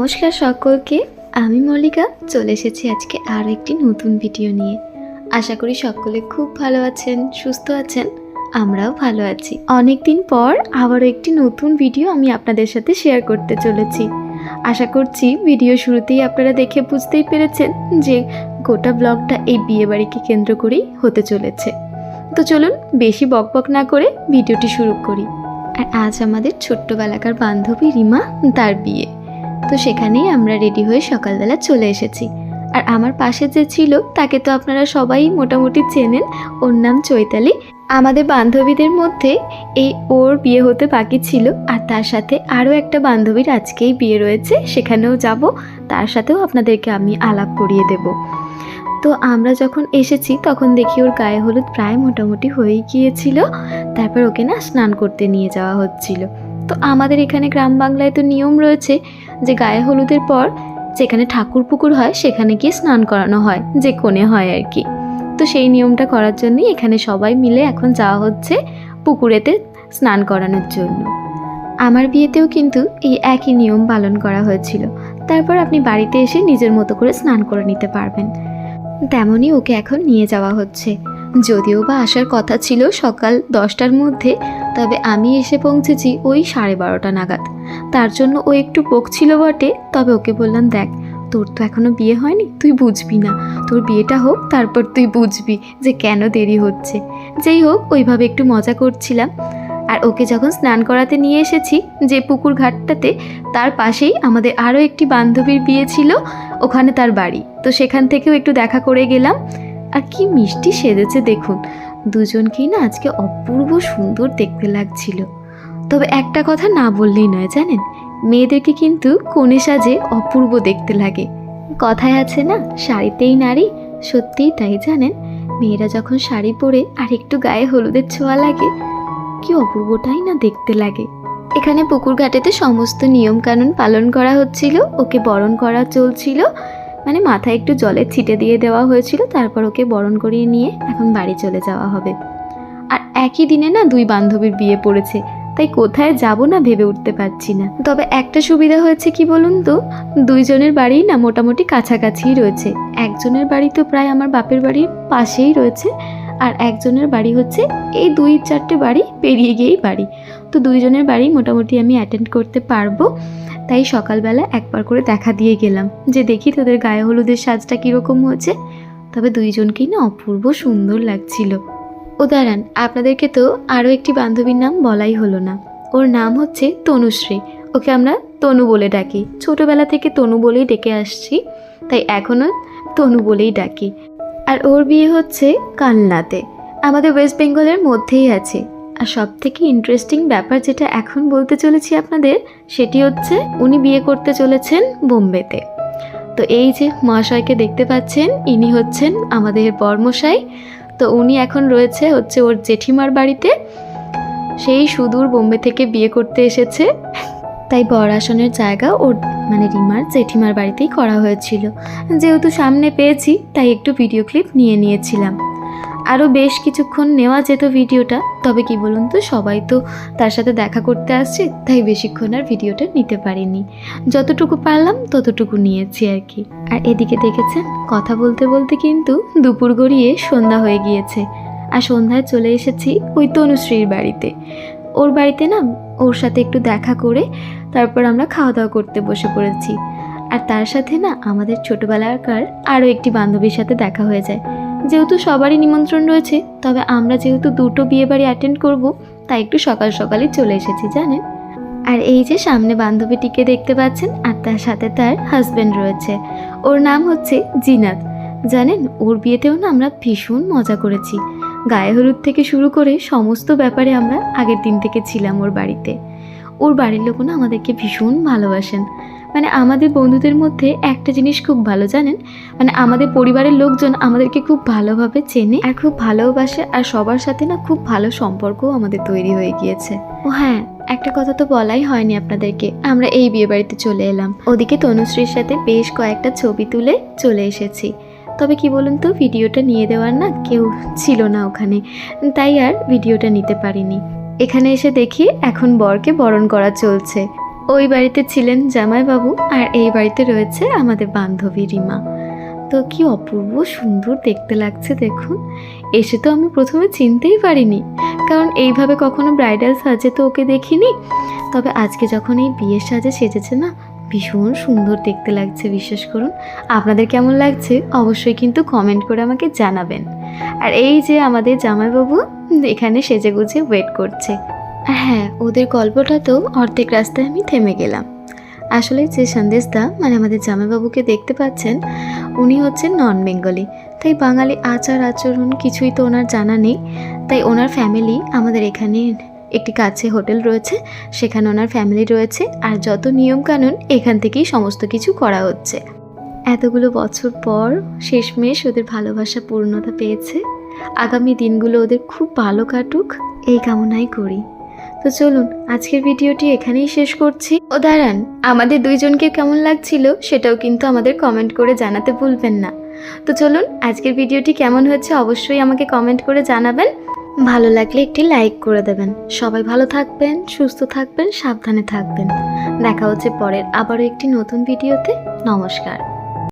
নমস্কার সকলকে, আমি মল্লিকা চলে এসেছি আজকে আরও একটি নতুন ভিডিও নিয়ে। আশা করি সকলে খুব ভালো আছেন, সুস্থ আছেন, আমরাও ভালো আছি। অনেক দিন পর আবারও একটি নতুন ভিডিও আমি আপনাদের সাথে শেয়ার করতে চলেছি। আশা করছি ভিডিও শুরুতেই আপনারা দেখে বুঝতেই পেরেছেন যে গোটা ব্লগটা এই বিয়েবাড়িকে কেন্দ্র করেই হতে চলেছে। তো চলুন বেশি বকবক না করে ভিডিওটি শুরু করি। আর আজ আমাদের ছোট্টবেলাকার বান্ধবী রিমা, তার বিয়ে। তো সেখানেই আমরা রেডি হয়ে সকালবেলা চলে এসেছি। আর আমার পাশে যে ছিল তাকে তো আপনারা সবাই মোটামুটি চেনেন, ওর নাম চৈতালি। আমাদের বান্ধবীদের মধ্যে ওর বিয়ে হতে বাকি ছিল, আর তার সাথে আরও একটা বান্ধবীর আজকেই বিয়ে রয়েছে, সেখানেও যাব, তার সাথেও আপনাদেরকে আমি আলাপ করিয়ে দেব। তো আমরা যখন এসেছি তখন দেখি ওর গায়ে হলুদ প্রায় মোটামুটি হয়েই গিয়েছিল। তারপর ওকে না স্নান করতে নিয়ে যাওয়া হচ্ছিল। তো আমাদের এখানে গ্রাম বাংলায় তো নিয়ম রয়েছে যে গায়ে হলুদের পর যেখানে ঠাকুর পুকুর হয় সেখানে গিয়ে স্নান করানো হয়, যে কোণে হয় আর কি। তো সেই নিয়মটা করার জন্যই এখানে সবাই মিলে এখন যাওয়া হচ্ছে পুকুরেতে স্নান করানোর জন্য। আমার বিয়েতেও কিন্তু এই একই নিয়ম পালন করা হয়েছিল। তারপর আপনি বাড়িতে এসে নিজের মতো করে স্নান করে নিতে পারবেন। তেমনই ওকে এখন নিয়ে যাওয়া হচ্ছে। যদিও বা আসার কথা ছিল সকাল 10টার মধ্যে, তবে আমি এসে পৌঁছেছি ওই 12:30 নাগাদ। তার জন্য ও একটু বকছিল বটে, তবে ওকে বললাম, দেখ তোর তো এখনও বিয়ে হয়নি, তুই বুঝবি না, তোর বিয়েটা হোক তারপর তুই বুঝবি যে কেন দেরি হচ্ছে। যেই হোক, ওইভাবে একটু মজা করছিলাম। আর ওকে যখন স্নান করাতে নিয়ে এসেছি যে পুকুর ঘাটটাতে, তার পাশেই আমাদের আরও একটি বান্ধবীর বিয়ে ছিল, ওখানে তার বাড়ি। তো সেখান থেকেও একটু দেখা করে গেলাম। আর কি মিষ্টি সেজেছে দেখুন, দুজনকেই না আজকে অপূর্ব সুন্দর দেখতে লাগছিল। তবে একটা কথা না বললেই নয় জানেন, মেয়েদেরকে কিন্তু কনে সাজে অপূর্ব দেখতে লাগে। কথায় আছে না, শাড়িতেই নারী, সত্যিই তাই জানেন। মেয়েরা যখন শাড়ি পরে আর একটু গায়ে হলুদের ছোঁয়া লাগে, কি অপূর্বটাই না দেখতে লাগে। এখানে পুকুর ঘাটেতে সমস্ত নিয়ম কানুন পালন করা হচ্ছিল, ওকে বরণ করা চলছিল, মানে মাথায় একটু জলের ছিটে দিয়ে দেওয়া হয়েছিল। তারপর ওকে বরণ করিয়ে নিয়ে এখন বাড়ি চলে যাওয়া হবে। আর একই দিনে না দুই বান্ধবীর বিয়ে পড়েছে, তাই কোথায় যাব না ভেবে উঠতে পারছি না। তবে একটা সুবিধা হয়েছে কি বলুন তো, দুইজনের বাড়িই না মোটামুটি কাছাকাছিই রয়েছে। একজনের বাড়ি তো প্রায় আমার বাপের বাড়ির পাশেই রয়েছে, আর একজনের বাড়ি হচ্ছে এই 2-4টে বাড়ি পেরিয়ে গিয়েই বাড়ি। তো দুইজনের বাড়ি মোটামুটি আমি অ্যাটেন্ড করতে পারবো। তাই সকালবেলা একবার করে দেখা দিয়ে গেলাম যে দেখি তোদের গায়ে হলুদের সাজটা কীরকম হয়েছে। তবে দুইজনকেই না অপূর্ব সুন্দর লাগছিল। ও দাঁড়ান, আপনাদেরকে তো আরও একটি বান্ধবীর নাম বলাই হলো না। ওর নাম হচ্ছে তনুশ্রী। ওকে আমরা তনু বলে ডাকি, ছোটোবেলা থেকে তনু বলেই ডেকে আসছি, তাই এখনও তনু বলেই ডাকি। আর ওর বিয়ে হচ্ছে কালনাতে, আমাদের ওয়েস্ট বেঙ্গলের মধ্যেই আছে। আর সব থেকে ইন্টারেস্টিং ব্যাপার যেটা এখন বলতে চলেছি আপনাদের, সেটি হচ্ছে উনি বিয়ে করতে চলেছেন বোম্বেতে। তো এই যে মহাশয়কে দেখতে পাচ্ছেন, ইনি হচ্ছেন আমাদের বরমশাই। তো উনি এখন রয়েছে হচ্ছে ওর জেঠিমার বাড়িতে, সেই সুদূর বোম্বে থেকে বিয়ে করতে এসেছে। তাই বর আসনের জায়গা ওর মানে রিমার জেঠিমার বাড়িতেই করা হয়েছিল। যেহেতু সামনে পেয়েছি তাই একটু ভিডিও ক্লিপ নিয়ে নিয়েছিলাম। আরও বেশ কিছুক্ষণ নেওয়া যেত ভিডিওটা, তবে কি বলুন তো, সবাই তো তার সাথে দেখা করতে আসছে, তাই বেশিক্ষণ আর ভিডিওটা নিতে পারিনি। যতটুকু পারলাম ততটুকু নিয়েছি আর কি। আর এদিকে দেখেছেন, কথা বলতে বলতে কিন্তু দুপুর গড়িয়ে সন্ধ্যা হয়ে গিয়েছে। আর সন্ধ্যায় চলে এসেছি ওই তনুশ্রীর বাড়িতে। ওর বাড়িতে না ওর সাথে একটু দেখা করে তারপর আমরা খাওয়া দাওয়া করতে বসে পড়েছি। আর তার সাথে না আমাদের ছোটোবেলাকার আরও একটি বান্ধবীর সাথে দেখা হয়ে যায়। যেহেতু সবারই নিমন্ত্রণ রয়েছে, তবে আমরা যেহেতু দুটো বিয়ে বাড়ি অ্যাটেন্ড করব, তাই একটু সকাল সকালই চলে এসেছি জানেন। আর এই যে সামনে বান্ধবীটিকে দেখতে পাচ্ছেন, আর তার সাথে তার হাজব্যান্ড রয়েছে, ওর নাম হচ্ছে জিনাত। জানেন, ওর বিয়েতেও না আমরা ভীষণ মজা করেছি। গায়ে হলুদ থেকে শুরু করে সমস্ত ব্যাপারে আমরা আগের দিন থেকে ছিলাম ওর বাড়িতে। ওর বাড়ির লোকও না আমাদেরকে ভীষণ ভালোবাসেন। মানে আমাদের বন্ধুদের মধ্যে একটা জিনিস খুব ভালো জানেন, মানে আমাদের পরিবারের লোকজন আমাদেরকে খুব ভালোভাবে চেনে আর খুব ভালোবাসে, আর সবার সাথে না খুব ভালো সম্পর্কও আমাদের তৈরি হয়ে গিয়েছে। ও হ্যাঁ, একটা কথা তো বলাই হয়নি আপনাদেরকে, আমরা এই বিয়ে বাড়িতে চলে এলাম। ওদিকে তনুশ্রীর সাথে বেশ কয়েকটা ছবি তুলে চলে এসেছি। তবে কি বলুন তো, ভিডিওটা নিয়ে দেওয়ার না কেউ ছিল না ওখানে, তাই আর ভিডিওটা নিতে পারিনি। এখানে এসে দেখি এখন বরকে বরণ করা চলছে। ওই বাড়িতে ছিলেন জামাইবাবু, আর এই বাড়িতে রয়েছে আমাদের বান্ধবী রিমা। তো কি অপূর্ব সুন্দর দেখতে লাগছে দেখুন। এসে তো আমি প্রথমে চিনতেই পারিনি, কারণ এইভাবে কখনো ব্রাইডাল সাজে তো ওকে দেখিনি। তবে আজকে যখন এই বিয়ের সাজে সেজেছে না, ভীষণ সুন্দর দেখতে লাগছে, বিশ্বাস করুন। আপনাদের কেমন লাগছে অবশ্যই কিন্তু কমেন্ট করে আমাকে জানাবেন। আর এই যে আমাদের জামাইবাবু এখানে সেজেগুজে ওয়েট করছে। হ্যাঁ, ওদের গল্পটা তো অর্ধেক রাস্তায় আমি থেমে গেলাম। আসলে যে সন্দেশদা মানে আমাদের জামাইবাবুকে দেখতে পাচ্ছেন, উনি হচ্ছেন নন বেঙ্গলি, তাই বাঙালি আচার আচরণ কিছুই তো ওনার জানা নেই। তাই ওনার ফ্যামিলি আমাদের এখানে একটি কাছে হোটেল রয়েছে, সেখানে ওনার ফ্যামিলি রয়েছে, আর যত নিয়মকানুন এখান থেকেই সমস্ত কিছু করা হচ্ছে। এতগুলো বছর পর শেষমেশ ওদের ভালোবাসা পূর্ণতা পেয়েছে। আগামী দিনগুলো ওদের খুব ভালো কাটুক এই কামনাই করি। তো চলুন আজকের ভিডিওটি এখানেই শেষ করছি। ও দাঁড়ান, আমাদের দুইজনকে কেমন লাগছিল সেটাও কিন্তু আমাদের কমেন্ট করে জানাতে ভুলবেন না। তো চলুন আজকের ভিডিওটি কেমন হয়েছে অবশ্যই আমাকে কমেন্ট করে জানাবেন। ভালো লাগলে একটি লাইক করে দেবেন। সবাই ভালো থাকবেন, সুস্থ থাকবেন, সাবধানে থাকবেন। দেখা হচ্ছে পরের আবারও একটি নতুন ভিডিওতে। নমস্কার।